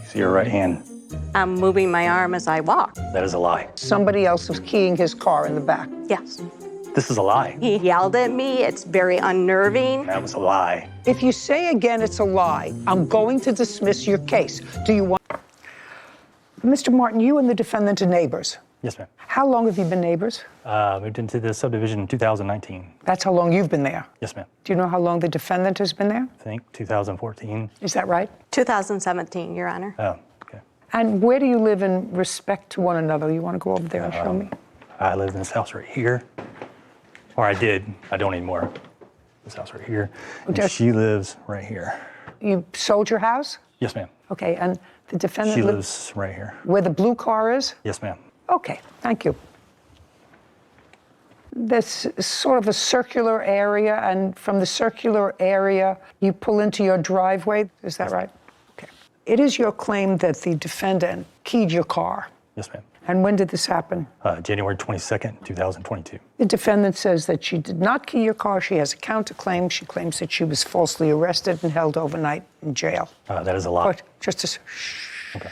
See your right hand. I'm moving my arm as I walk. That is a lie. Somebody else was keying his car in the back. Yes. This is a lie. He yelled at me. It's very unnerving. That was a lie. If you say again it's a lie, I'm going to dismiss your case. Do you want... Mr. Martin, you and the defendant are neighbors. Yes, ma'am. How long have you been neighbors? Moved into the subdivision in 2019. That's how long you've been there? Yes, ma'am. Do you know how long the defendant has been there? I think 2014. Is that right? 2017, Your Honor. Oh, okay. And where do you live in respect to one another? You want to go over there and show me? I live in this house right here. Or I did. I don't anymore. This house right here. And she lives right here. You sold your house? Yes, ma'am. Okay, and the defendant She lives right here. where the blue car is? Yes, ma'am. Okay, thank you. This is sort of a circular area, and from the circular area, you pull into your driveway. Is that right? Okay. It is your claim that the defendant keyed your car. Yes, ma'am. And when did this happen? January 22nd, 2022. The defendant says that she did not key your car. She has a counterclaim. She claims that she was falsely arrested and held overnight in jail. That is a lie. But just a... Okay.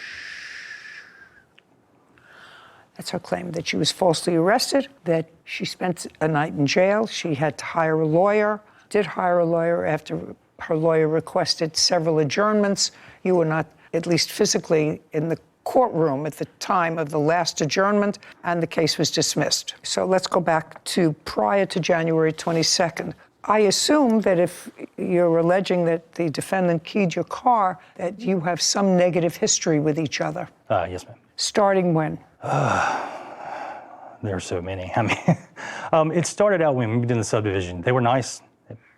That's her claim, that she was falsely arrested, that she spent a night in jail. She had to hire a lawyer, did hire a lawyer after her lawyer requested several adjournments. You were not, at least physically, in the courtroom at the time of the last adjournment, and the case was dismissed. So let's go back to prior to January 22nd. I assume that if you're alleging that the defendant keyed your car, that you have some negative history with each other. Yes, ma'am. Starting when? There are so many. I mean, it started out when we moved in the subdivision. They were nice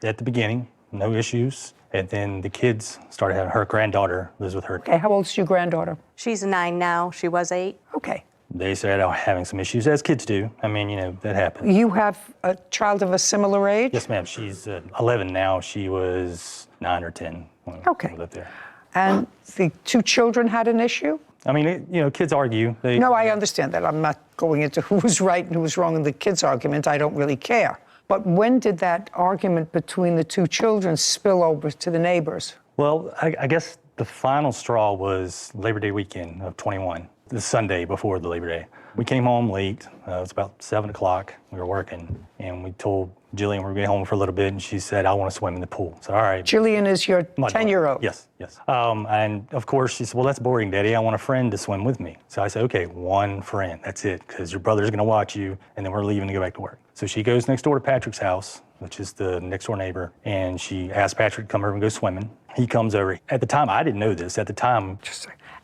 at the beginning, no issues. And then the kids started having, her granddaughter lives with her. Okay, how old is your granddaughter? She's 9 now. She was 8. Okay. They started out having some issues, as kids do. I mean, you know, that happens. You have a child of a similar age? Yes, ma'am. She's 11 now. She was 9 or 10 when Okay. we lived there. And the two children had an issue? I mean, you know, kids argue. No, I understand that. I'm not going into who was right and who was wrong in the kids' argument. I don't really care. But when did that argument between the two children spill over to the neighbors? Well, I guess the final straw was Labor Day weekend of 21, the Sunday before the Labor Day. We came home late. It was about 7 o'clock. We were working, and we told Jillian we were going home for a little bit, and she said, I want to swim in the pool. So, all right. Jillian is your 10-year-old? Yes, yes. And of course, she said, well, that's boring, Daddy. I want a friend to swim with me. So I said, okay, one friend. That's it, because your brother's going to watch you, and then we're leaving to go back to work. So she goes next door to Patrick's house, which is the next door neighbor, and she asked Patrick to come over and go swimming. He comes over. At the time, I didn't know this. At the time,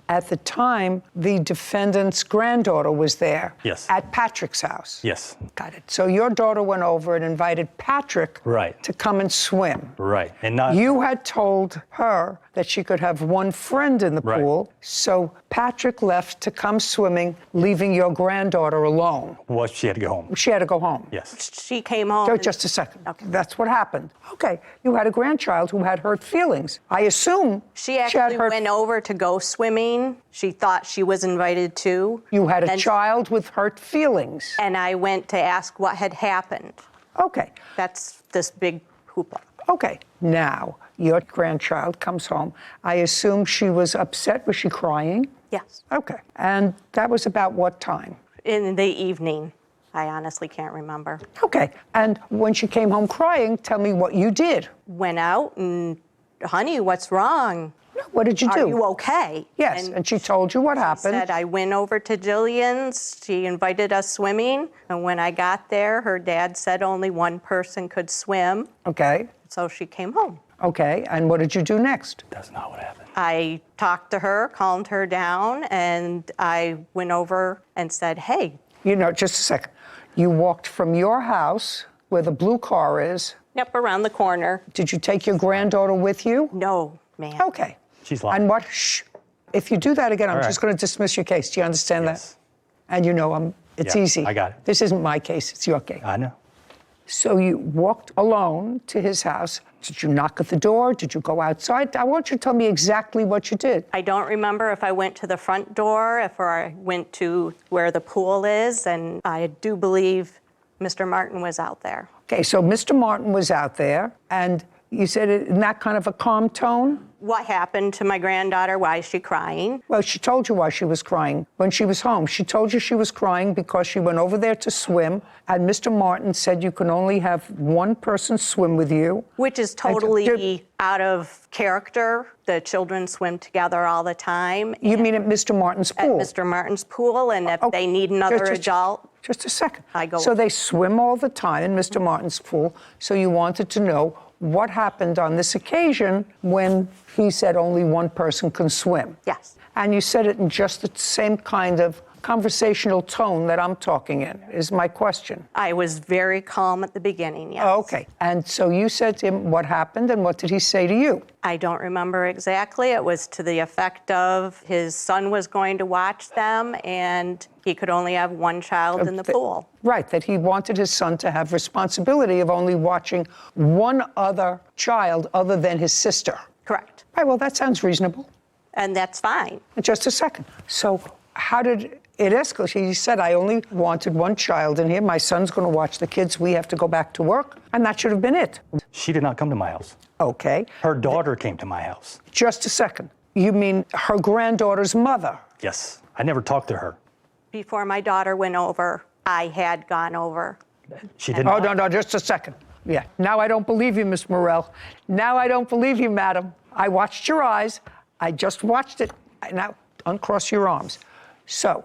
At the time, the defendant's granddaughter was there. Yes. At Patrick's house. yes, Got it. So your daughter went over and invited Patrick Right. to come and swim. right. And not, You had told her that she could have one friend in the Right. pool, so Patrick left to come swimming, leaving your granddaughter alone. well, she had to go home. She had to go home. Yes. She came home. So just a second. Okay. That's what happened. Okay, you had a grandchild who had hurt feelings. I assume She had actually hurt. went over to go swimming. She thought she was invited too. You had a And- child with hurt feelings. And I went to ask what had happened. Okay. That's this big hoopla. Okay, now your grandchild comes home. I assume she was upset. Was she crying? Yes. Okay, and that was about what time? In the evening. I honestly can't remember. Okay, and when she came home crying, tell me what you did. Went out and, honey, what's wrong? What did you do? Are you okay? Yes, and she told you what happened. Said I went over to Jillian's. She invited us swimming. And when I got there, her dad said only one person could swim. Okay, So she came home. okay, and what did you do next? That's not what happened. I talked to her, calmed her down, and I went over and said, hey. You know, just a second. You walked from your house, where the blue car is. Yep, around the corner. Did you take your granddaughter with you? No, ma'am. Okay. She's lying. And what? Shh. If you do that again, I'm All right. just going to dismiss your case. Do you understand Yes. that? And you know, it's Yeah, easy. I got it. This isn't my case, it's your case. I know. So you walked alone to his house. Did you knock at the door? Did you go outside? I want you to tell me exactly what you did. I don't remember if I went to the front door, if I went to where the pool is, and I do believe Mr. Martin was out there. Okay, so Mr. Martin was out there, and You said it in that kind of a calm tone? What happened to my granddaughter? Why is she crying? Well, she told you why she was crying when she was home. She told you she was crying because she went over there to swim, and Mr. Martin said you can only have one person swim with you. Which is totally out of character. The children swim together all the time. You mean at Mr. Martin's pool? At Mr. Martin's pool, and if they need another adult. Just a second. I go So with they swim all the time in Mr. Martin's pool, so you wanted to know what happened on this occasion when he said only one person can swim. Yes. And you said it in just the same kind of conversational tone that I'm talking in, is my question. I was very calm at the beginning, yes. Oh, okay. And so you said to him what happened, and what did he say to you? I don't remember exactly. It was to the effect of his son was going to watch them, and he could only have one child in the pool. Right, that he wanted his son to have responsibility of only watching one other child other than his sister. Correct. Right, well, that sounds reasonable. And that's fine. Just a second. So how did it escalate? He said, I only wanted one child in here. My son's going to watch the kids. We have to go back to work. And that should have been it. She did not come to my house. Okay. Her daughter came to my house. Just a second. You mean her granddaughter's mother? Yes. I never talked to her. Before my daughter went over, I had gone over. She didn't. Oh, no, just a second. Yeah. Now I don't believe you, Miss Morell. Now I don't believe you, madam. I watched your eyes. I just watched it. Now uncross your arms. So,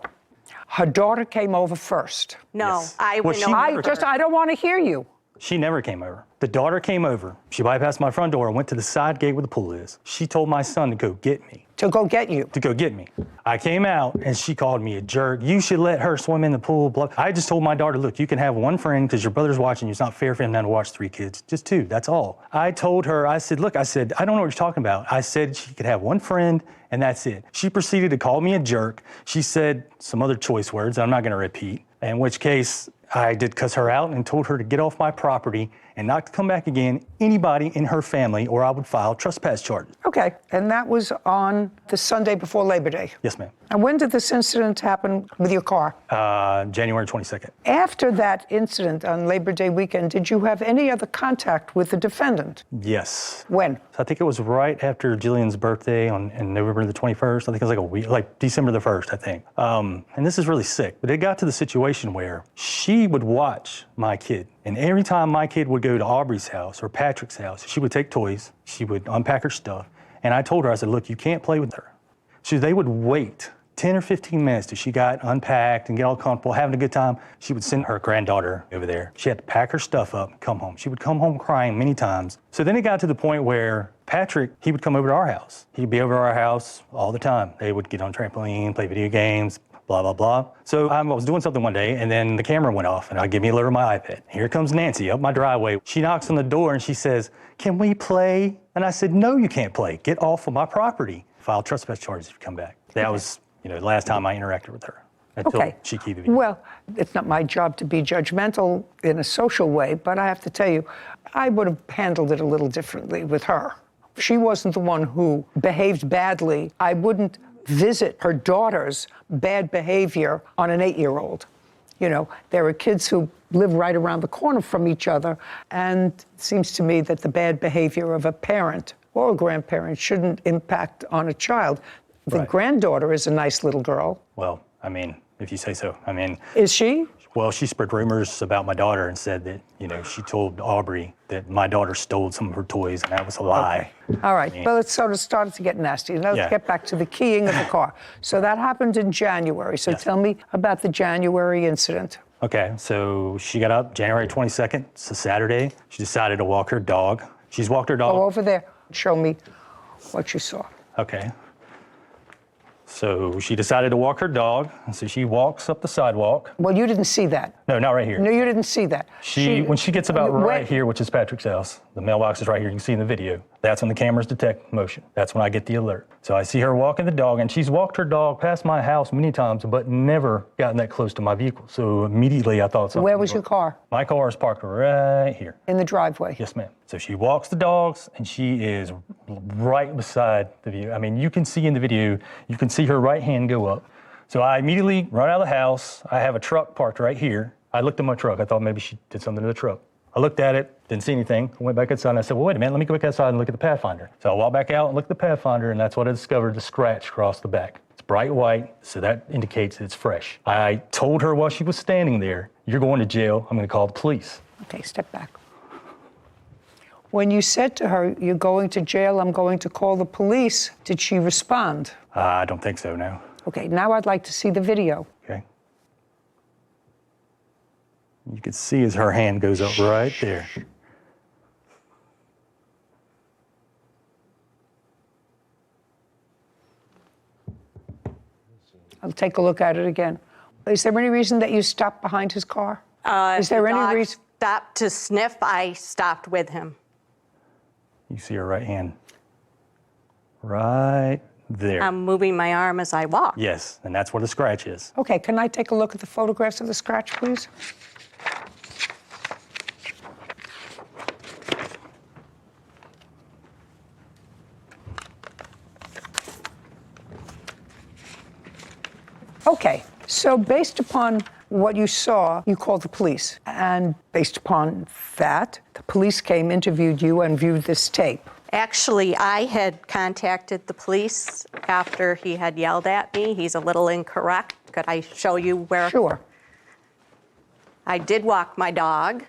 her daughter came over first. No, Yes. I Well, went she over. never- I don't want to hear you. She never came over. The daughter came over. She bypassed my front door and went to the side gate where the pool is. She told my son to go get me. To go get you. To go get me. I came out and she called me a jerk. You should let her swim in the pool. Blah. I just told my daughter, look, you can have one friend because your brother's watching you. It's not fair for him now to watch 3 kids. Just 2, that's all. I told her, I said, look, I don't know what you're talking about. I said she could have one friend and that's it. She proceeded to call me a jerk. She said some other choice words I'm not going to repeat, in which case I did cuss her out and told her to get off my property and not to come back again, anybody in her family, or I would file trespass charges. Okay, and that was on the Sunday before Labor Day. Yes, ma'am. And when did this incident happen with your car? January 22nd. After that incident on Labor Day weekend, did you have any other contact with the defendant? Yes. When? I think it was right after Jillian's birthday on November the 21st. I think it was like a week, like December the 1st, I think. And this is really sick, but it got to the situation where she would watch my kid. And every time my kid would go to Aubrey's house or Patrick's house, she would take toys, she would unpack her stuff. And I told her, I said, look, you can't play with her. So they would wait 10 or 15 minutes till she got unpacked and get all comfortable, having a good time. She would send her granddaughter over there. She had to pack her stuff up and come home. She would come home crying many times. So then it got to the point where Patrick, he would come over to our house. He'd be over to our house all the time. They would get on trampoline, play video games, blah, blah, blah. So I was doing something one day and then the camera went off and I give me a load of my iPad. Here comes Nancy up my driveway. She knocks on the door and she says, can we play? And I said, no, you can't play. Get off of my property. File trespass charges if you come back. That was, the last time I interacted with her until she keyed the video. Well, it's not my job to be judgmental in a social way, but I have to tell you, I would have handled it a little differently with her. She wasn't the one who behaved badly. I wouldn't visit her daughter's bad behavior on an 8-year-old. There are kids who live right around the corner from each other, and it seems to me that the bad behavior of a parent or a grandparent shouldn't impact on a child. The granddaughter is a nice little girl. Well, if you say so. Is she? Well, she spread rumors about my daughter and said that, she told Aubrey that my daughter stole some of her toys, and that was a lie. Okay. All right. Well, it sort of started to get nasty. Let's get back to the keying of the car. So that happened in January. So tell me about the January incident. Okay, so she got up January 22nd. It's a Saturday. She decided to walk her dog. She's walked her dog. Go over there. Show me what you saw. Okay. So she decided to walk her dog, and so she walks up the sidewalk. Well, you didn't see that. No, not right here. No, you didn't see that. When she gets about right here, which is Patrick's house, the mailbox is right here, you can see in the video. That's when the cameras detect motion. That's when I get the alert. So I see her walking the dog, and she's walked her dog past my house many times, but never gotten that close to my vehicle. So immediately I thought something. Where was your car? My car is parked right here. In the driveway? Yes, ma'am. So she walks the dogs, and she is right beside the view. You can see in the video, you can see her right hand go up. So I immediately run out of the house. I have a truck parked right here. I looked at my truck. I thought maybe she did something to the truck. I looked at it, didn't see anything. I went back outside and I said, well, wait a minute, let me go back outside and look at the Pathfinder. So I walked back out and looked at the Pathfinder, and that's what I discovered, the scratch across the back. It's bright white, so that indicates it's fresh. I told her while she was standing there, you're going to jail, I'm gonna call the police. Okay, step back. When you said to her, you're going to jail, I'm going to call the police, did she respond? I don't think so, no. Okay, now I'd like to see the video. Okay. You can see as her hand goes up right there. I'll take a look at it again. Is there any reason that you stopped behind his car? Is there The any dog reason? stopped to sniff. I stopped with him. You see her right hand right there. I'm moving my arm as I walk. Yes, and that's where the scratch is. Okay, can I take a look at the photographs of the scratch, please? Okay, so based upon what you saw, you called the police. And based upon that, the police came, interviewed you, and viewed this tape. Actually, I had contacted the police after he had yelled at me. He's a little incorrect. Could I show you where? Sure. I did walk my dog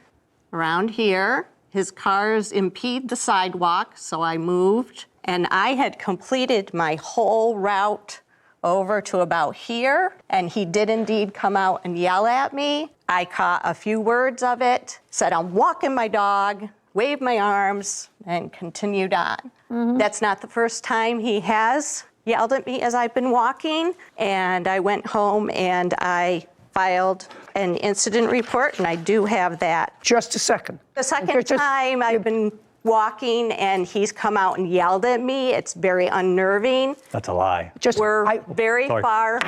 around here. His cars impede the sidewalk, so I moved. And I had completed my whole route over to about here, and he did indeed come out and yell at me. I caught a few words of it, said, I'm walking my dog, waved my arms, and continued on. That's not the first time he has yelled at me as I've been walking, and I went home and I filed an incident report, and I do have that. Just a second. The second Okay, time I've been walking and he's come out and yelled at me, it's very unnerving. That's a lie. We're very Sorry. far.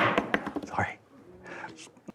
Sorry.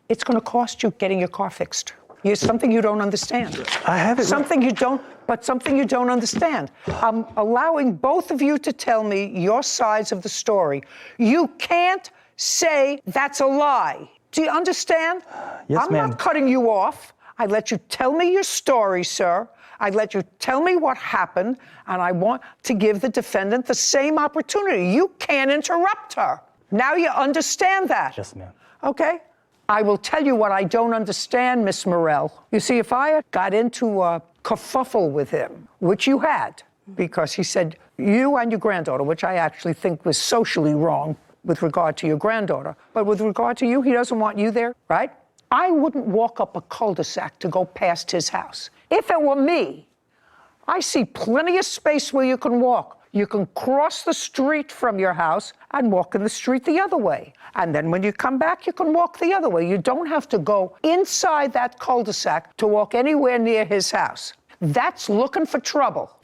It's going to cost you getting your car fixed. It's something you don't understand. I have it. Something you don't understand. I'm allowing both of you to tell me your sides of the story. You can't say that's a lie. Do you understand? Yes, I'm ma'am. not cutting you off. I let you tell me your story, sir. I let you tell me what happened, and I want to give the defendant the same opportunity. You can't interrupt her. Now you understand that? Yes, ma'am. Okay? I will tell you what I don't understand, Miss Morell. You see, if I had got into a kerfuffle with him, which you had, because he said, you and your granddaughter, which I actually think was socially wrong with regard to your granddaughter, but with regard to you, he doesn't want you there, right? I wouldn't walk up a cul-de-sac to go past his house. If it were me, I see plenty of space where you can walk. You can cross the street from your house and walk in the street the other way. And then when you come back, you can walk the other way. You don't have to go inside that cul-de-sac to walk anywhere near his house. That's looking for trouble.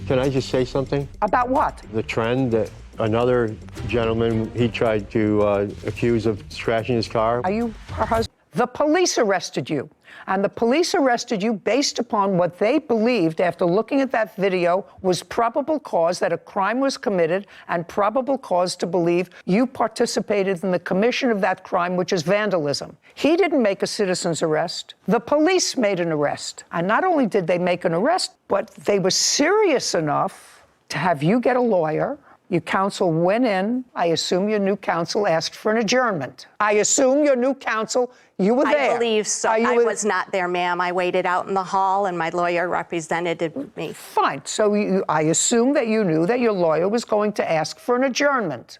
Can I just say something? About what? The trend that another gentleman, he tried to accuse of scratching his car. Are you her husband? The police arrested you. And the police arrested you based upon what they believed, after looking at that video, was probable cause that a crime was committed and probable cause to believe you participated in the commission of that crime, which is vandalism. He didn't make a citizen's arrest. The police made an arrest. And not only did they make an arrest, but they were serious enough to have you get a lawyer. Your counsel went in. I assume your new counsel asked for an adjournment. I assume your new counsel, you were there. I believe so. I was not there, ma'am. I waited out in the hall and my lawyer represented me. Fine. So I assume that you knew that your lawyer was going to ask for an adjournment.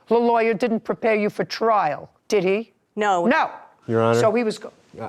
The lawyer didn't prepare you for trial, did he? No. No. Your Honor. So he was.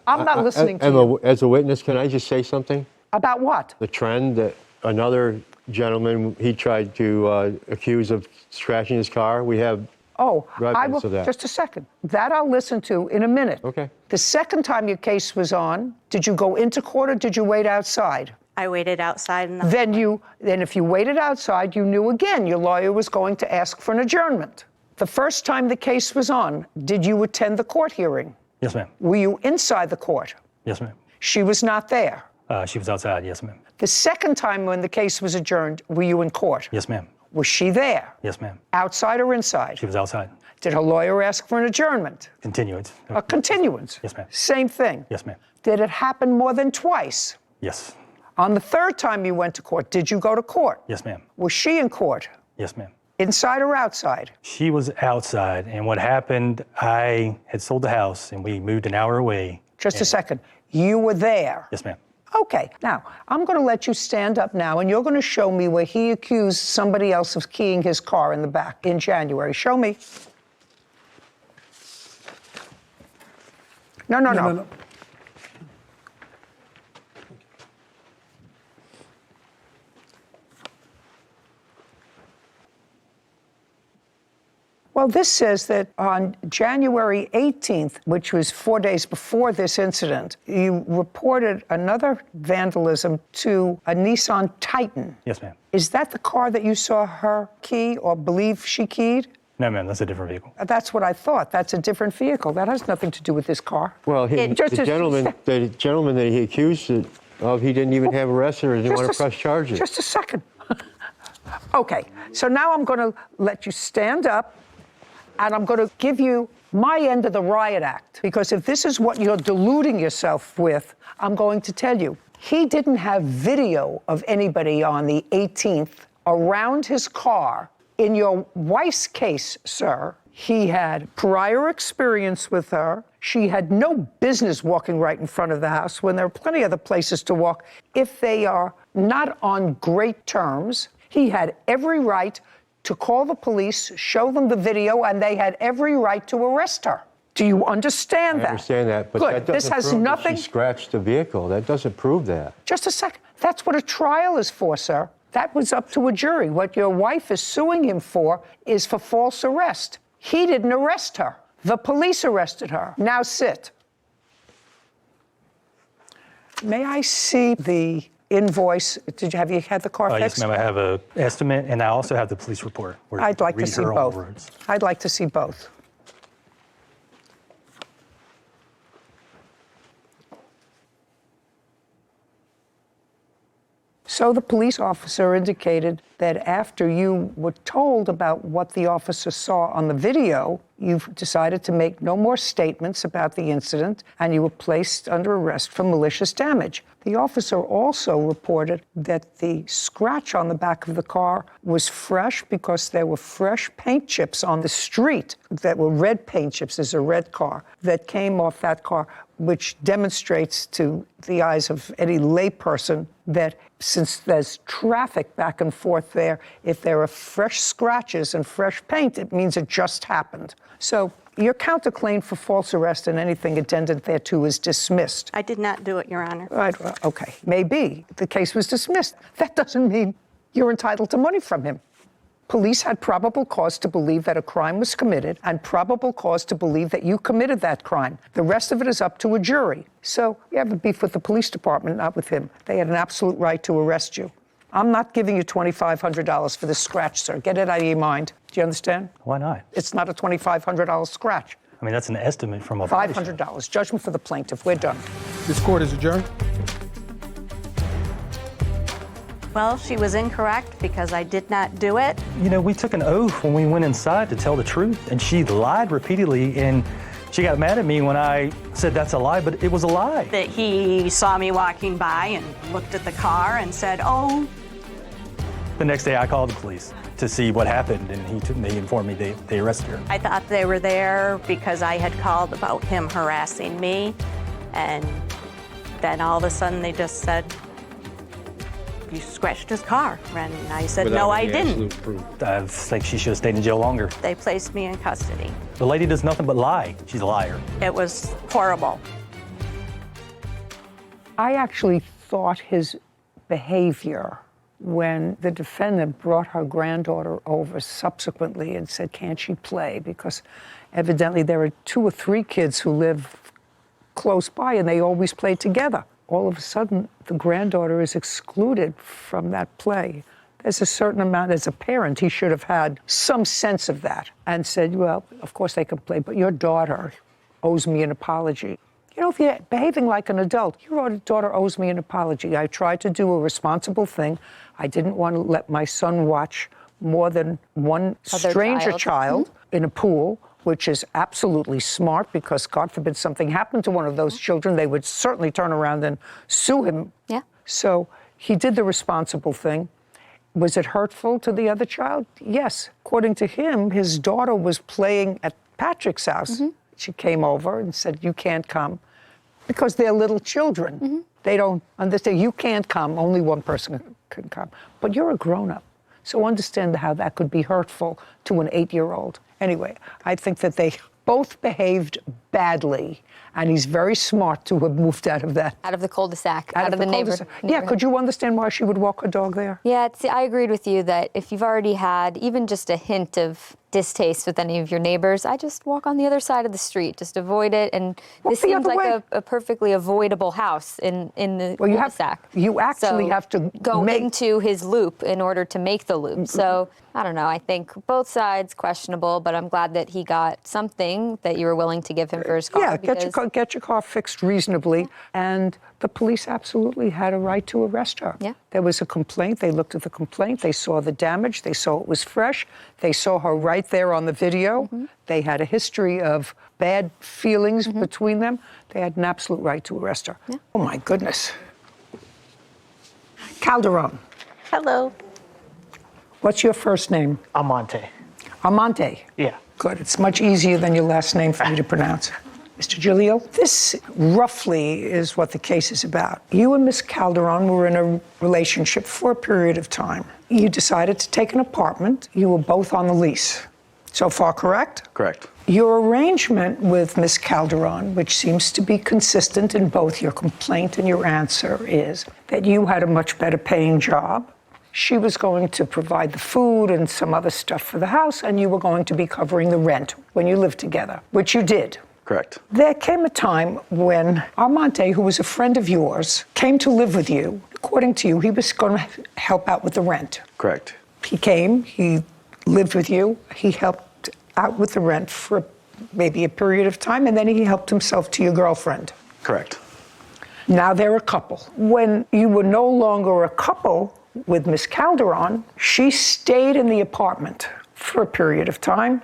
I'm not listening to you. As a witness, can I just say something? About what? The trend that another gentleman, he tried to accuse of scratching his car. We have evidence of that. Just a second. That I'll listen to in a minute. Okay. The second time your case was on, did you go into court or did you wait outside? I waited outside in the Then if you waited outside, you knew again your lawyer was going to ask for an adjournment. The first time the case was on, did you attend the court hearing? Yes, ma'am. Were you inside the court? Yes, ma'am. She was not there. She was outside. Yes, ma'am. The second time when the case was adjourned, were you in court? Yes, ma'am. Was she there? Yes, ma'am. Outside or inside? She was outside. Did her lawyer ask for an adjournment? Continuance. A continuance? Yes, ma'am. Same thing? Yes, ma'am. Did it happen more than twice? Yes. On the third time you went to court, did you go to court? Yes, ma'am. Was she in court? Yes, ma'am. Inside or outside? She was outside, and what happened, I had sold the house, and we moved an hour away. Just a second. You were there? Yes, ma'am. Okay. Now, I'm going to let you stand up now, and you're going to show me where he accused somebody else of keying his car in the back in January. Show me. No. Well, this says that on January 18th, which was 4 days before this incident, you reported another vandalism to a Nissan Titan. Yes, ma'am. Is that the car that you saw her key or believe she keyed? No, ma'am, that's a different vehicle. That's what I thought. That's a different vehicle. That has nothing to do with this car. Well, the gentleman that he accused it of, he didn't even have arrested or didn't want to press charges. Just a second. Okay, so now I'm going to let you stand up, and I'm going to give you my end of the riot act, because if this is what you're deluding yourself with, I'm going to tell you. He didn't have video of anybody on the 18th around his car. In your wife's case, sir, he had prior experience with her. She had no business walking right in front of the house when there are plenty of other places to walk. If they are not on great terms, he had every right to call the police, show them the video, and they had every right to arrest her. Do you understand that? I understand that, but Good. that doesn't This has prove nothing. that she scratched the vehicle. That doesn't prove that. Just a second. That's what a trial is for, sir. That was up to a jury. What your wife is suing him for is for false arrest. He didn't arrest her. The police arrested her. Now sit. May I see the invoice? Have you had the car fixed? Yes, ma'am, I have an estimate, and I also have the police report. where I'd like to read see her own both. words. I'd like to see both. So the police officer indicated that after you were told about what the officer saw on the video, you've decided to make no more statements about the incident, and you were placed under arrest for malicious damage. The officer also reported that the scratch on the back of the car was fresh because there were fresh paint chips on the street that were red paint chips. There's a red car that came off that car, which demonstrates to the eyes of any layperson that since there's traffic back and forth there, if there are fresh scratches and fresh paint, it means it just happened. So your counterclaim for false arrest and anything addended thereto is dismissed. I did not do it, Your Honor. Right, well, okay, maybe the case was dismissed. That doesn't mean you're entitled to money from him. Police had probable cause to believe that a crime was committed and probable cause to believe that you committed that crime. The rest of it is up to a jury. So you have a beef with the police department, not with him. They had an absolute right to arrest you. I'm not giving you $2,500 for this scratch, sir. Get it out of your mind. Do you understand? Why not? It's not a $2,500 scratch. I mean, that's an estimate from a body shop. $500. Judgment for the plaintiff. We're done. This court is adjourned. Well, she was incorrect because I did not do it. You know, we took an oath when we went inside to tell the truth, and she lied repeatedly, and she got mad at me when I said that's a lie, but it was a lie. That he saw me walking by and looked at the car and said, oh. The next day I called the police to see what happened, and they informed me they arrested her. I thought they were there because I had called about him harassing me, and then all of a sudden they just said, you scratched his car. And I said, no, I didn't. I think she should have stayed in jail longer. They placed me in custody. The lady does nothing but lie. She's a liar. It was horrible. I actually thought his behavior when the defendant brought her granddaughter over subsequently and said, can't she play? Because evidently there are 2 or 3 kids who live close by and they always play together. All of a sudden, the granddaughter is excluded from that play. There's a certain amount, as a parent, he should have had some sense of that and said, well, of course they can play, but your daughter owes me an apology. You know, if you're behaving like an adult, your daughter owes me an apology. I tried to do a responsible thing. I didn't want to let my son watch more than one stranger child in a pool which is absolutely smart because, God forbid, something happened to one of those children, they would certainly turn around and sue him. Yeah. So he did the responsible thing. Was it hurtful to the other child? Yes. According to him, his daughter was playing at Patrick's house. She came over and said, you can't come, because they're little children. They don't understand. You can't come. Only one person can come. But you're a grown-up. So understand how that could be hurtful to an 8-year-old. Anyway, I think that they both behaved badly, and he's very smart to have moved out of that. Out of the cul-de-sac, out of the cul-de-sac. neighborhood. Yeah, could you understand why she would walk her dog there? Yeah, I agreed with you that if you've already had even just a hint of distaste with any of your neighbors, I just walk on the other side of the street. Just avoid it. And this seems like a perfectly avoidable house in the cul-de-sac. You actually have to go into his loop in order to make the loop. So I don't know. I think both sides questionable, but I'm glad that he got something that you were willing to give him for his car. Yeah, get your car fixed reasonably. And the police absolutely had a right to arrest her. Yeah. There was a complaint. They looked at the complaint. They saw the damage. They saw it was fresh. They saw her right there on the video. They had a history of bad feelings between them. They had an absolute right to arrest her. Yeah. Oh, my goodness. Calderon. Hello. What's your first name? Amante. Amante. Yeah. Good. It's much easier than your last name for me to pronounce. Mr. Giglio, this roughly is what the case is about. You and Miss Calderon were in a relationship for a period of time. You decided to take an apartment. You were both on the lease. So far, correct? Correct. Your arrangement with Miss Calderon, which seems to be consistent in both your complaint and your answer, is that you had a much better paying job. She was going to provide the food and some other stuff for the house, and you were going to be covering the rent when you lived together, which you did. Correct. There came a time when Armante, who was a friend of yours, came to live with you. According to you, he was going to help out with the rent. Correct. He came, he lived with you, he helped out with the rent for maybe a period of time, and then he helped himself to your girlfriend. Correct. Now they're a couple. When you were no longer a couple with Miss Calderon, she stayed in the apartment for a period of time,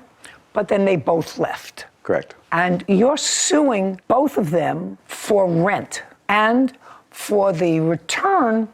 but then they both left. Correct. And you're suing both of them for rent and for the return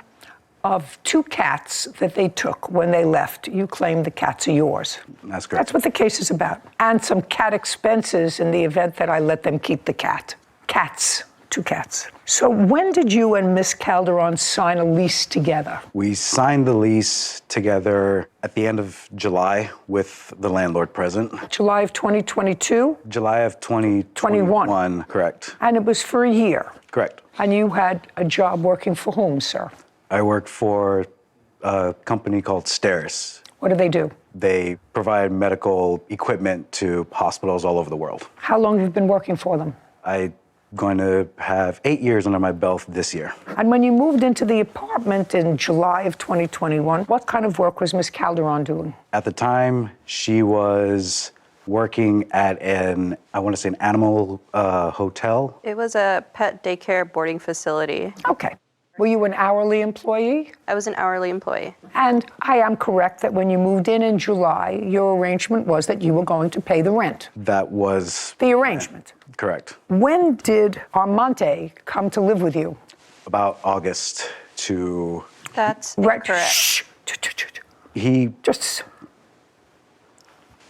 of 2 cats that they took when they left. You claim the cats are yours. That's correct. That's what the case is about. And some cat expenses in the event that I let them keep the cat. Cats. 2 cats. So when did you and Miss Calderon sign a lease together? We signed the lease together at the end of July with the landlord present. July of 2022? July of 2021. Correct. And it was for a year? Correct. And you had a job working for whom, sir? I worked for a company called Steris. What do they do? They provide medical equipment to hospitals all over the world. How long have you been working for them? I'm going to have 8 years under my belt this year. And when you moved into the apartment in July of 2021, what kind of work was Miss Calderon doing? At the time, she was working at an animal hotel. It was a pet daycare boarding facility. Okay. Were you an hourly employee? I was an hourly employee. And I am correct that when you moved in July, your arrangement was that you were going to pay the rent. That was The arrangement. correct. When did Armante come to live with you? About August to That's Right. incorrect. Shh. he Just,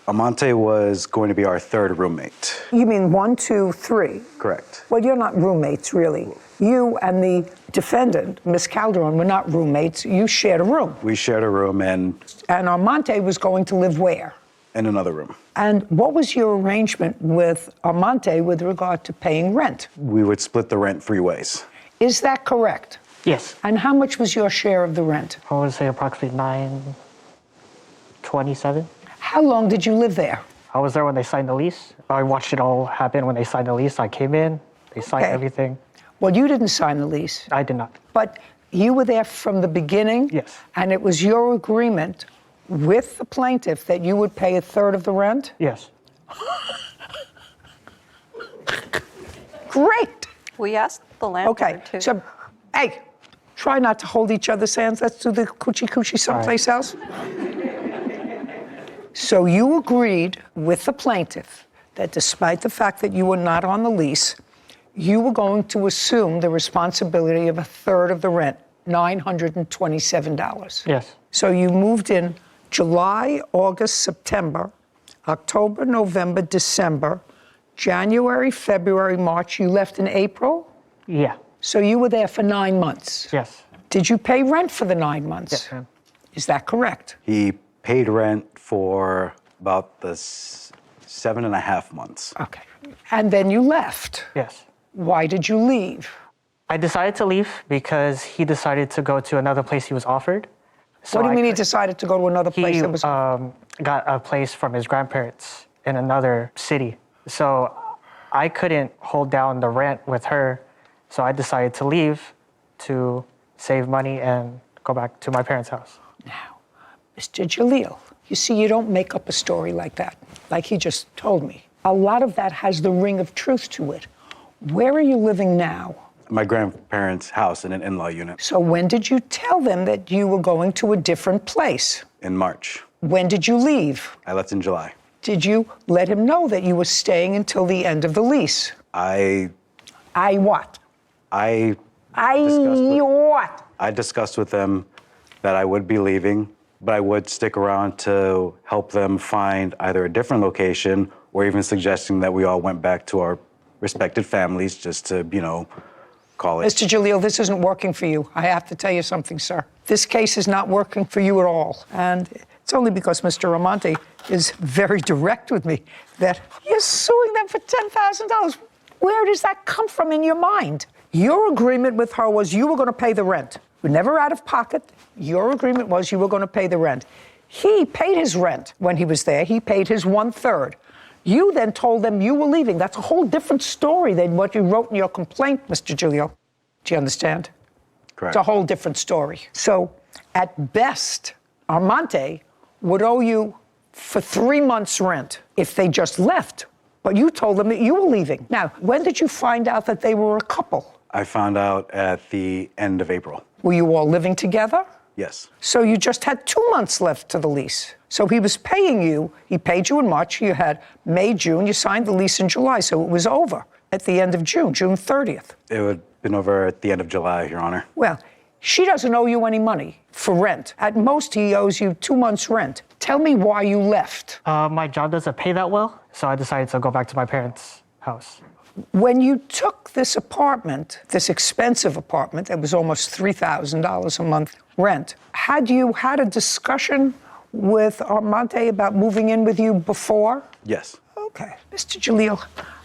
Amante was going to be our 3rd roommate. you mean 1, 2, 3? Correct. Well, you're not roommates, really. You and the defendant, Miss Calderon, were not roommates. You shared a room. We shared a room and And Armante was going to live where? in another room. And what was your arrangement with Armante with regard to paying rent? We would split the rent 3 ways. Is that correct? Yes. And how much was your share of the rent? I would say approximately 927. How long did you live there? I was there when they signed the lease. I watched it all happen when they signed the lease. I came in, they signed Okay. everything. Well, you didn't sign the lease, I did not. but you were there from the beginning? Yes. And it was your agreement with the plaintiff that you would pay 1/3 of the rent? Yes. Great. We asked the landlord Okay, to. so, hey, try not to hold each other's hands. Let's do the coochie someplace else. So you agreed with the plaintiff that despite the fact that you were not on the lease, you were going to assume the responsibility of a third of the rent, $927. Yes. So you moved in July, August, September, October, November, December, January, February, March. You left in April? Yeah. So you were there for 9 months? Yes. Did you pay rent for the 9 months? Yes, ma'am. Is that correct? He paid rent for about the 7.5 months. Okay. And then you left. Yes. Why did you leave? I decided to leave because he decided to go to another place he was offered. So What do you mean he could- decided to go to another place He that was... got a place from his grandparents in another city. So I couldn't hold down the rent with her. So I decided to leave to save money and go back to my parents' house. Now, Mr. Jalil, you see, you don't make up a story like that, like he just told me. A lot of that has the ring of truth to it. Where are you living now? My grandparents' house in an in-law unit So when did you tell them that you were going to a different place? in March. When did you leave? I left in July. Did you let him know that you were staying until the end of the lease? I What? What? I discussed with them that I would be leaving, but I would stick around to help them find either a different location or even suggesting that we all went back to our respected families just to, call it. Mr. Jalil, this isn't working for you. I have to tell you something, sir. This case is not working for you at all. And it's only because Mr. Amante is very direct with me that you're suing them for $10,000. Where does that come from in your mind? Your agreement with her was you were going to pay the rent. You were never out of pocket. Your agreement was you were going to pay the rent. He paid his rent when he was there. He paid his 1/3. You then told them you were leaving. That's a whole different story than what you wrote in your complaint, Mr. Giulio. Do you understand? Correct. It's a whole different story. So, at best, Armante would owe you for 3 months' rent if they just left. But you told them that you were leaving. Now, when did you find out that they were a couple? I found out at the end of April. Were you all living together? Yes. So you just had 2 months left to the lease. So he was paying you, he paid you in March, you had May, June, you signed the lease in July, so it was over at the end of June, June 30th. It would have been over at the end of July, Your Honor. Well, she doesn't owe you any money for rent. At most, he owes you 2 months' rent. Tell me why you left. My job doesn't pay that well, so I decided to go back to my parents' house. When you took this apartment, this expensive apartment that was almost $3,000 a month rent, had you had a discussion with Armante about moving in with you before? Yes. Okay. Mr. Jalil,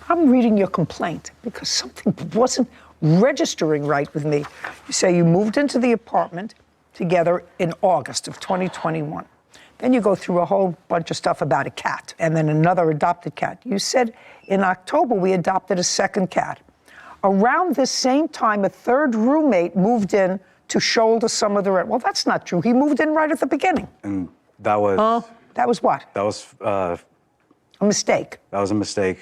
I'm reading your complaint because something wasn't registering right with me. You say you moved into the apartment together in August of 2021. Then you go through a whole bunch of stuff about a cat and then another adopted cat. You said in October we adopted a second cat. Around this same time, a third roommate moved in to shoulder some of the rent. Well, that's not true. He moved in right at the beginning. And that was... That was what? That was... A mistake. That was a mistake.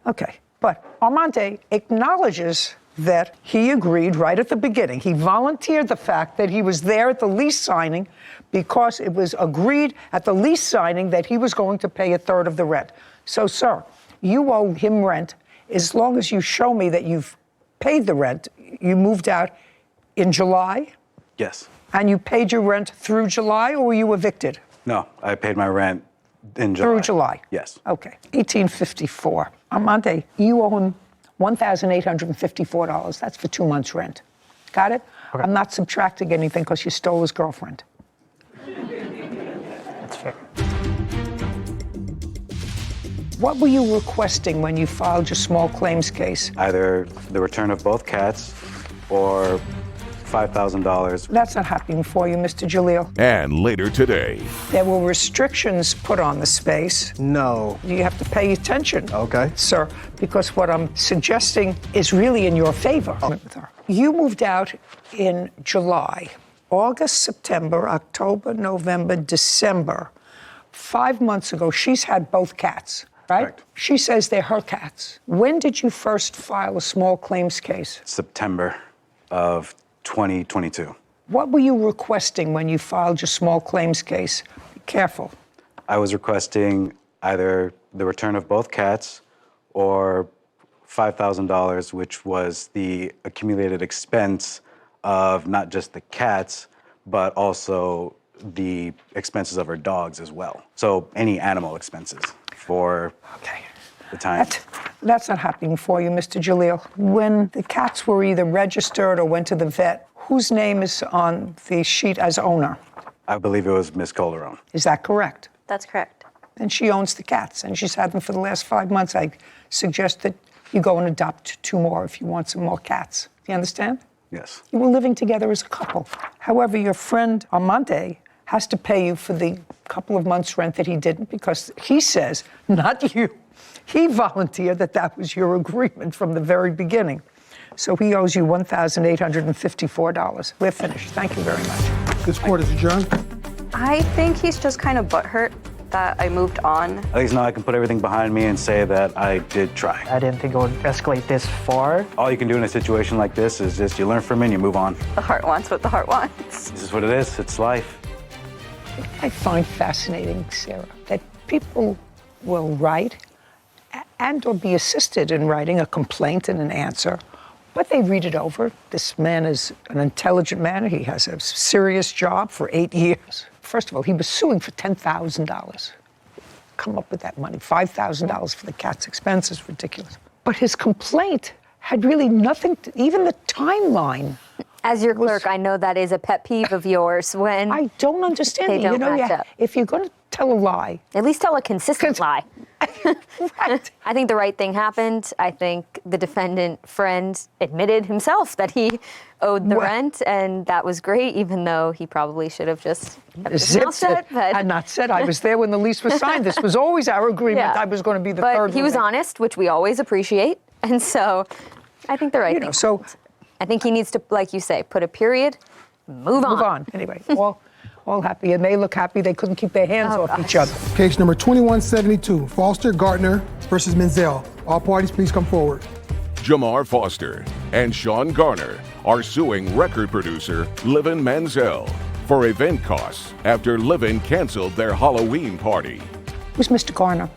Okay. But Armante acknowledges that he agreed right at the beginning. He volunteered the fact that he was there at the lease signing because it was agreed at the lease signing that he was going to pay a third of the rent. So, sir, you owe him rent as long as you show me that you've paid the rent. You moved out in July? Yes. And you paid your rent through July, or were you evicted? No, I paid my rent in July. Through July? Yes. Okay. 1854. Armante, you owe him $1,854. That's for 2 months' rent. Got it? Okay. I'm not subtracting anything because you stole his girlfriend. That's fair. What were you requesting when you filed your small claims case? Either the return of both cats or $5,000. That's not happening for you, Mr. Jalil. And later today. There were restrictions put on the space. No. You have to pay attention, Okay. sir, because what I'm suggesting is really in your favor. You moved out in July, August, September, October, November, December. 5 months ago, she's had both cats, right? Correct. She says they're her cats. When did you first file a small claims case? September of 2022. What were you requesting when you filed your small claims case? Be careful. I was requesting either the return of both cats or $5,000, which was the accumulated expense of not just the cats, but also the expenses of her dogs as well. So any animal expenses for the time. That's not happening for you, Mr. Jalil. When the cats were either registered or went to the vet, whose name is on the sheet as owner? I believe it was Miss Calderon. Is that correct? That's correct. And she owns the cats, and she's had them for the last 5 months. I suggest that you go and adopt 2 more if you want some more cats. Do you understand? Yes. You were living together as a couple. However, your friend Armante has to pay you for the couple of months' rent that he didn't, because he says, not you, he volunteered that was your agreement from the very beginning. So he owes you $1,854. We're finished. Thank you very much. This court is adjourned. I think he's just kind of butthurt that I moved on. At least now I can put everything behind me and say that I did try. I didn't think it would escalate this far. All you can do in a situation like this is just you learn from it and you move on. The heart wants what the heart wants. This is what it is. It's life. I find fascinating, Sarah, that people will write and or be assisted in writing a complaint and an answer, but they read it over. This man is an intelligent man. He has a serious job for 8 years. First of all, he was suing for $10,000. Come up with that money. $5,000 for the cat's expenses, ridiculous. But his complaint had really nothing to, even the timeline. As your clerk, I know that is a pet peeve of yours when I don't understand they it. don't match up. If you're going to tell a lie, at least tell a consistent lie. right. I think the right thing happened. I think the defendant friend admitted himself that he owed the rent, and that was great, even though he probably should have just kept his mouth shut. And not said, I was there when the lease was signed. This was always our agreement. Yeah. I was going to be the third. But he was honest, which we always appreciate. And so I think the right thing. So I think he needs to, like you say, put a period, move on. Anyway, all happy, and they look happy. They couldn't keep their hands off each other. Case number 2172, Foster Gardner versus Menzel. All parties, please come forward. Jamar Foster and Sean Garner are suing record producer Livin Menzel for event costs after Livin canceled their Halloween party. Who's Mr. Garner?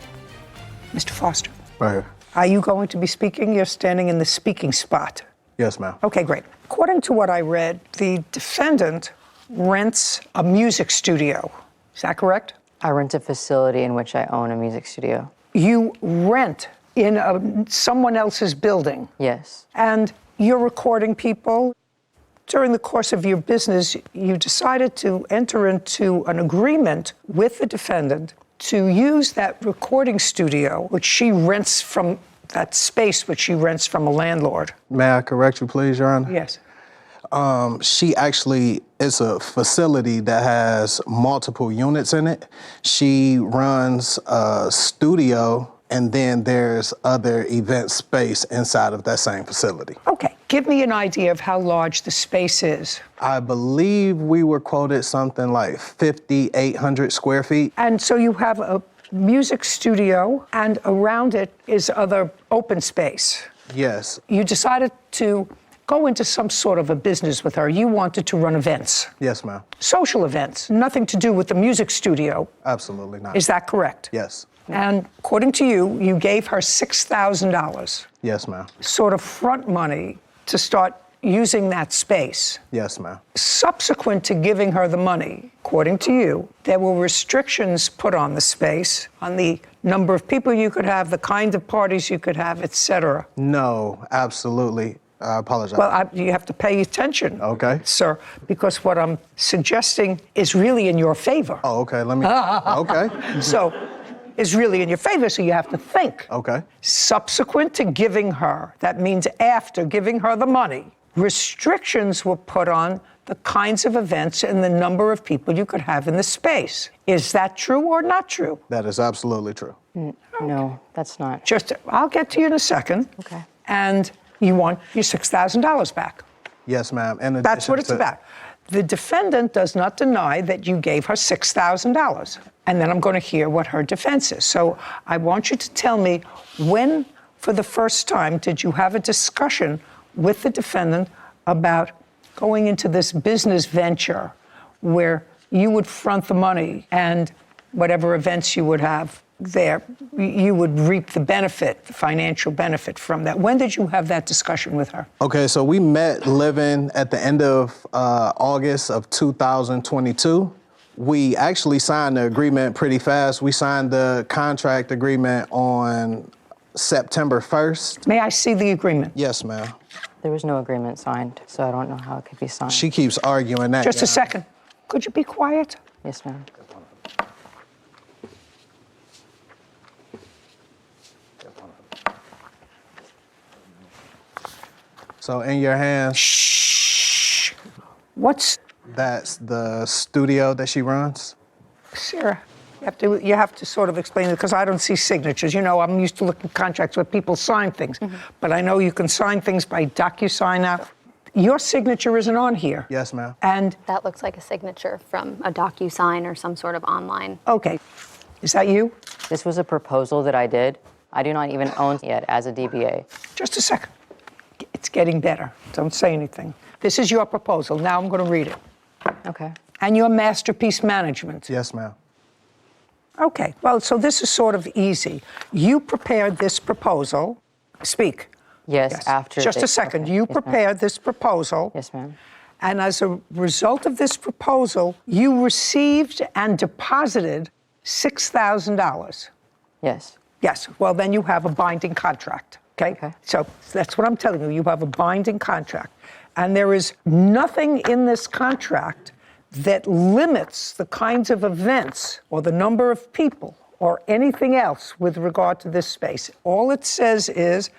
Mr. Foster. Right here. Are you going to be speaking? You're standing in the speaking spot. Yes, ma'am. Okay, great. According to what I read, the defendant rents a music studio. Is that correct? I rent a facility in which I own a music studio. You rent in someone else's building? Yes. And you're recording people. During the course of your business, you decided to enter into an agreement with the defendant to use that recording studio, which she rents from that space, which she rents from a landlord. May I correct you, please, Your Honor? Yes. She actually is a facility that has multiple units in it. She runs a studio, and then there's other event space inside of that same facility. Okay. Give me an idea of how large the space is. I believe we were quoted something like 5,800 square feet. And so you have a music studio, and around it is other open space. Yes. You decided to go into some sort of a business with her. You wanted to run events. Yes, ma'am. Social events, nothing to do with the music studio. Absolutely not. Is that correct? Yes. And according to you, you gave her $6,000. Yes, ma'am. Sort of front money to start using that space. Yes, ma'am. Subsequent to giving her the money, according to you, there were restrictions put on the space, on the number of people you could have, the kind of parties you could have, etc. No, absolutely. I apologize. Well, you have to pay attention, okay, sir, because what I'm suggesting is really in your favor. Oh, okay. Let me. Okay. So, is really in your favor, so you have to think. Okay. Subsequent to giving her, that means after giving her the money, restrictions were put on the kinds of events and the number of people you could have in the space. Is that true or not true? That is absolutely true. No, that's not. I'll get to you in a second. Okay. And you want your $6,000 back. Yes, ma'am. And that's what it's about. The defendant does not deny that you gave her $6,000. And then I'm going to hear what her defense is. So I want you to tell me, when, for the first time, did you have a discussion with the defendant about going into this business venture where you would front the money and whatever events you would have, there, you would reap the benefit, the financial benefit from that. When did you have that discussion with her? Okay, so we met living at the end of August of 2022. We actually signed the agreement pretty fast. We signed the contract agreement on September 1st. May I see the agreement? Yes, ma'am. There was no agreement signed, so I don't know how it could be signed. She keeps arguing that. Just a second. Could you be quiet? Yes, ma'am. So in your hands. Shh. What's? That's the studio that she runs. Sarah, you have to sort of explain it because I don't see signatures. You know, I'm used to looking at contracts where people sign things, but I know you can sign things by DocuSign now. Your signature isn't on here. Yes, ma'am. And That looks like a signature from a DocuSign or some sort of online. okay, is that you? This was a proposal that I did. I do not even own it yet as a DBA. Just a second. It's getting better. Don't say anything. This is your proposal. Now I'm going to read it. Okay. And your masterpiece management. Yes, ma'am. Okay, well, so this is sort of easy. You prepared this proposal. Speak. Yes, after. Just a second. Okay. You Yes, ma'am. prepared this proposal. Yes, ma'am. And as a result of this proposal, you received and deposited $6,000. Yes. Yes, well, then you have a binding contract, okay? So that's what I'm telling you. You have a binding contract. And there is nothing in this contract that limits the kinds of events or the number of people or anything else with regard to this space. All it says is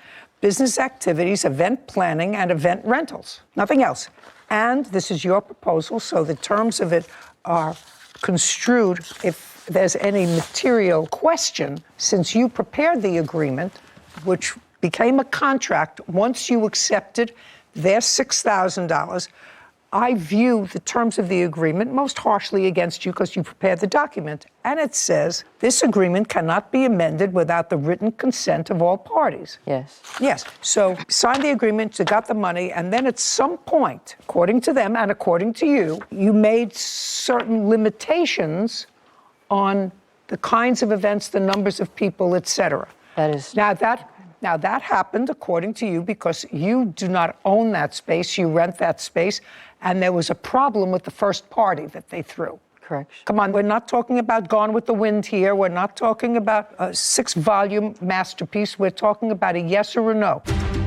business activities, event planning, and event rentals. Nothing else. And this is your proposal, so the terms of it are construed if there's any material question, since you prepared the agreement, which became a contract once you accepted their $6,000. I view the terms of the agreement most harshly against you because you prepared the document. And it says, this agreement cannot be amended without the written consent of all parties. Yes. Yes. So signed the agreement, you got the money, and then at some point, according to them and according to you, you made certain limitations on the kinds of events, the numbers of people, et cetera. That is. Now that happened according to you because you do not own that space, you rent that space, and there was a problem with the first party that they threw. Correct. Come on, we're not talking about Gone with the Wind here. We're not talking about a 6-volume masterpiece. We're talking about a yes or a no.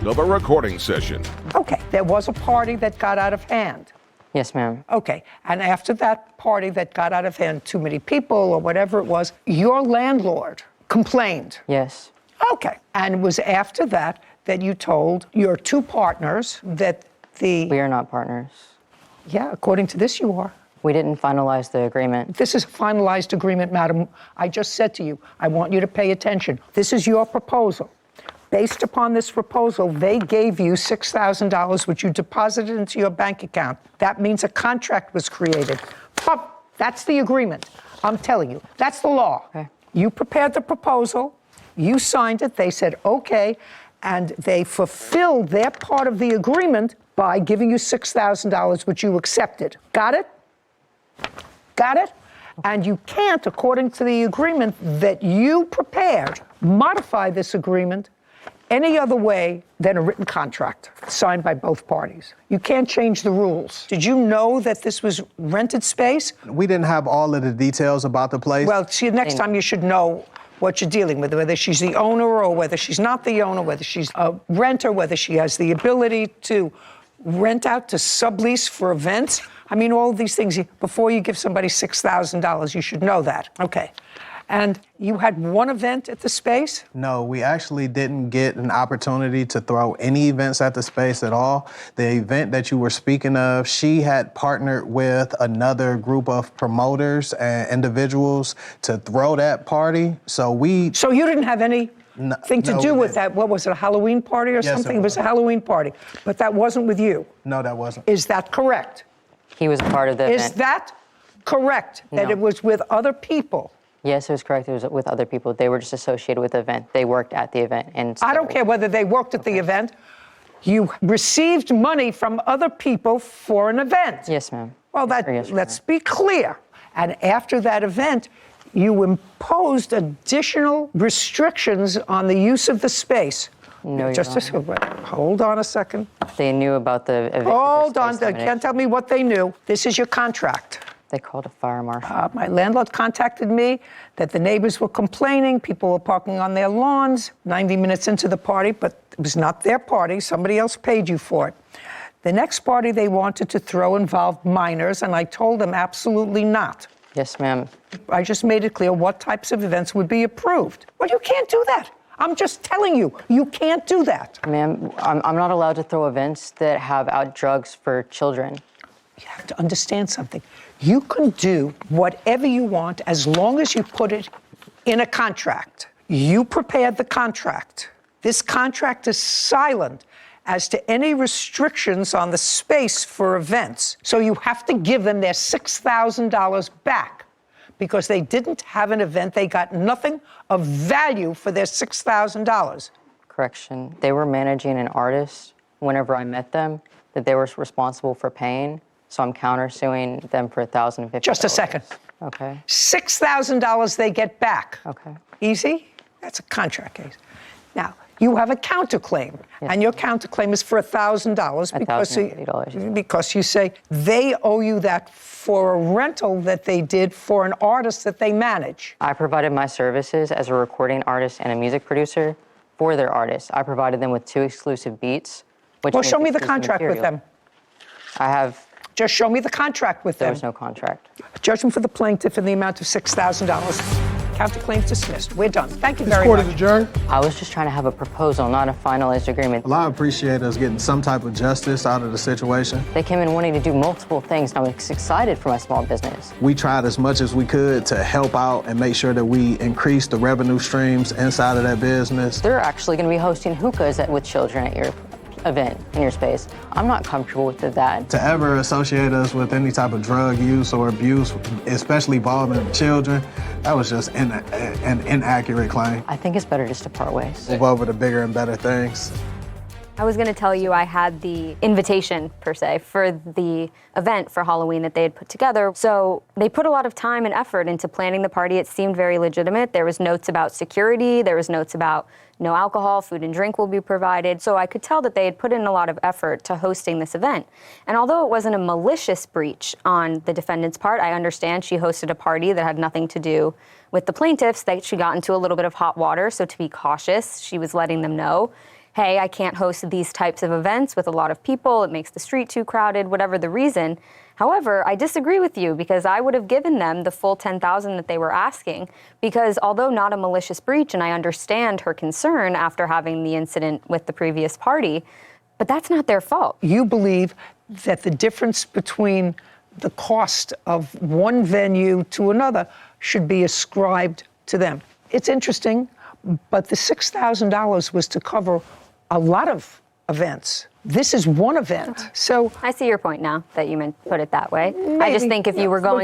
Of a recording session. Okay, there was a party that got out of hand. Yes, ma'am. Okay, and after that party that got out of hand, too many people or whatever it was, your landlord complained. Yes. Okay, and it was after that that you told your two partners that We are not partners. Yeah, according to this, you are. We didn't finalize the agreement. This is a finalized agreement, madam. I just said to you, I want you to pay attention. This is your proposal. Based upon this proposal, they gave you $6,000, which you deposited into your bank account. That means a contract was created. Pop, that's the agreement. I'm telling you, that's the law. Okay. You prepared the proposal, you signed it, they said, okay, and they fulfilled their part of the agreement by giving you $6,000, which you accepted. Got it? Got it? And you can't, according to the agreement that you prepared, modify this agreement any other way than a written contract signed by both parties. You can't change the rules. Did you know that this was rented space? We didn't have all of the details about the place. Well, see, next time you should know what you're dealing with, whether she's the owner or whether she's not the owner, whether she's a renter, whether she has the ability to rent out to sublease for events. I mean, all these things, before you give somebody $6,000, you should know that. Okay. And you had one event at the space? No, we actually didn't get an opportunity to throw any events at the space at all. The event that you were speaking of, she had partnered with another group of promoters and individuals to throw that party. So you didn't have anything to do with that? What was it, a Halloween party or something? It was a Halloween party, but that wasn't with you? No, that wasn't. Is that correct? He was part of the event. Is that correct, that No. it was with other people? Yes, it was correct. It was with other people. They were just associated with the event. They worked at the event. And I don't care whether they worked at the event. You received money from other people for an event. Yes, ma'am. Well, Yes, let's be clear. And after that event, You imposed additional restrictions on the use of the space. No, Your Justice, hold on a second. They knew about the event. Hold on, they can't tell me what they knew. This is your contract. They called a fire marshal. My landlord contacted me that the neighbors were complaining, people were parking on their lawns 90 minutes into the party, but it was not their party, somebody else paid you for it. The next party they wanted to throw involved minors, and I told them absolutely not. Yes, ma'am. I just made it clear what types of events would be approved. Well, you can't do that. I'm just telling you, you can't do that. Ma'am, I'm not allowed to throw events that have out drugs for children. You have to understand something. You can do whatever you want as long as you put it in a contract. You prepared the contract. This contract is silent as to any restrictions on the space for events. So you have to give them their $6,000 back because they didn't have an event. They got nothing of value for their $6,000. Correction. They were managing an artist whenever I met them that they were responsible for paying. So I'm countersuing them for $1,050. Just a second. Okay. $6,000 they get back. Okay. Easy? That's a contract case. Now, you have a counterclaim, and your counterclaim is for $1,000 because you say they owe you that for a rental that they did for an artist that they manage. I provided my services as a recording artist and a music producer for their artists. I provided them with 2 exclusive beats. Well, show me the contract with them. I have. Just show me the contract with them. There was no contract. Judgment for the plaintiff in the amount of $6,000. Counterclaim dismissed. We're done. Thank you very much. This court is adjourned. I was just trying to have a proposal, not a finalized agreement. Well, I appreciate us getting some type of justice out of the situation. They came in wanting to do multiple things, and I was excited for my small business. We tried as much as we could to help out and make sure that we increase the revenue streams inside of that business. They're actually going to be hosting hookahs with children at your event in your space. I'm not comfortable with that. To ever associate us with any type of drug use or abuse, especially involving children, that was just an inaccurate claim. I think it's better just to part ways. Move over to bigger and better things. I was going to tell you I had the invitation, per se, for the event for Halloween that they had put together. So they put a lot of time and effort into planning the party. It seemed very legitimate. There was notes about security. There was notes about no alcohol, food and drink will be provided. So I could tell that they had put in a lot of effort to hosting this event. And although it wasn't a malicious breach on the defendant's part, I understand she hosted a party that had nothing to do with the plaintiffs, that she got into a little bit of hot water. So to be cautious, she was letting them know, hey, I can't host these types of events with a lot of people. It makes the street too crowded, whatever the reason. However, I disagree with you because I would have given them the full $10,000 that they were asking because although not a malicious breach, and I understand her concern after having the incident with the previous party, but that's not their fault. You believe that the difference between the cost of one venue to another should be ascribed to them. It's interesting, but the $6,000 was to cover a lot of events. This is one event. So I see your point now that you put it that way. Maybe, I just think if you were going